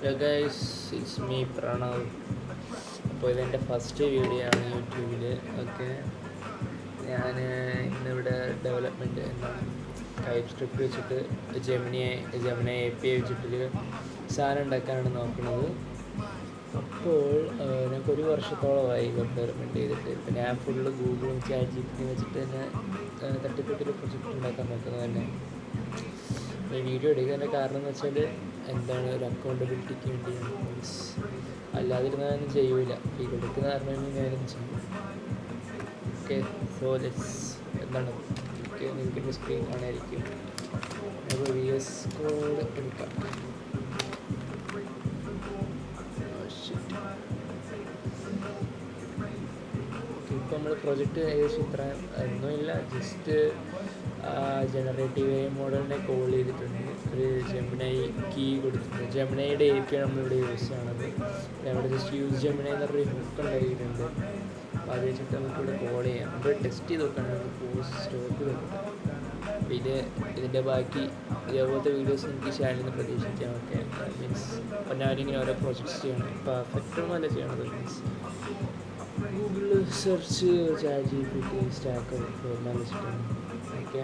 Hello guys, it's me Pranav. അപ്പോൾ ഇതെൻ്റെ first video ആണ് യൂട്യൂബിൽ. ഓക്കെ, ഞാൻ ഇന്നിവിടെ ഡെവലപ്മെൻറ്റ് എന്താണ് ടൈപ്പ് സ്ക്രിപ്റ്റ് വെച്ചിട്ട് ജെമിനി API വെച്ചിട്ടൊരു സാധനം ഉണ്ടാക്കാനാണ് നോക്കുന്നത്. അപ്പോൾ ഞങ്ങൾക്കൊരു വർഷത്തോളമായി വെബ് ഡെവലപ്മെൻറ്റ് ചെയ്തിട്ട്. ഇപ്പം ഞാൻ ഫുള്ള് ഗൂഗിളും ChatGPT വെച്ചിട്ട് തന്നെ തട്ടിക്കൂട്ടൊരു പ്രൊജക്റ്റ് ഉണ്ടാക്കാൻ നോക്കുന്നത് തന്നെ. ഈ വീഡിയോ എടുക്കുന്നതിൻ്റെ കാരണം എന്ന് വെച്ചാൽ എന്താണ് ഒരു അക്കൗണ്ടബിലിറ്റിക്ക് വേണ്ടിയാണ്. മീൻസ് അല്ലാതിരുന്നാലും ചെയ്യൂല, ഇത് എടുക്കുന്ന കാരണം ഞാനും ചെയ്യും. ഓക്കെ, സോ ലെറ്റ്സ് എന്താണ് നിങ്ങൾക്ക് സ്ക്രീൻ കാണായിരിക്കും. അപ്പോൾ VS കോഡ് എടുക്കാം. ഇപ്പോൾ നമ്മൾ പ്രൊജക്റ്റ് ഏകദേശം ഇത്ര ഒന്നുമില്ല, ജസ്റ്റ് ജനറേറ്റീവ് AI മോഡലിനെ കോൾ ചെയ്തിട്ടുണ്ട്. ഒരു ജെമിനി കീ കൊടുത്തിട്ടുണ്ട്. ജെമിനിയുടെ API നമ്മളിവിടെ യൂസ് ചെയ്യണത്. അവിടെ ജസ്റ്റ് യൂസ് ജെമിനി എന്ന് പറഞ്ഞൊരു ഹുക്ക് ഉണ്ടാക്കിയിട്ടുണ്ട്. അപ്പോൾ അത് വെച്ചിട്ട് നമുക്കിവിടെ കോൾ ചെയ്യാം. നമ്മൾ ടെസ്റ്റ് ചെയ്ത് നോക്കണം, പോസ്റ്റ് സ്റ്റോപ്പ് ചെയ്ത് നോക്കാം. അപ്പോൾ ഇതിൻ്റെ ബാക്കി ഇതേപോലത്തെ വീഡിയോസ് എനിക്ക് ചാനലിൽ നിന്ന് പ്രതീക്ഷിക്കാം. ഓക്കെ, മീൻസ് അപ്പോൾ ഞാനിങ്ങനെ ഓരോ പ്രോജക്ട്സ് ചെയ്യണം. പെർഫെക്റ്റൊന്നുമല്ല ചെയ്യണത്. മീൻസ് ഗൂഗിളിൽ സെർച്ച് ChatGPT സ്റ്റാക്ക് എല്ലാം വെച്ചിട്ടാണ്. ഓക്കെ.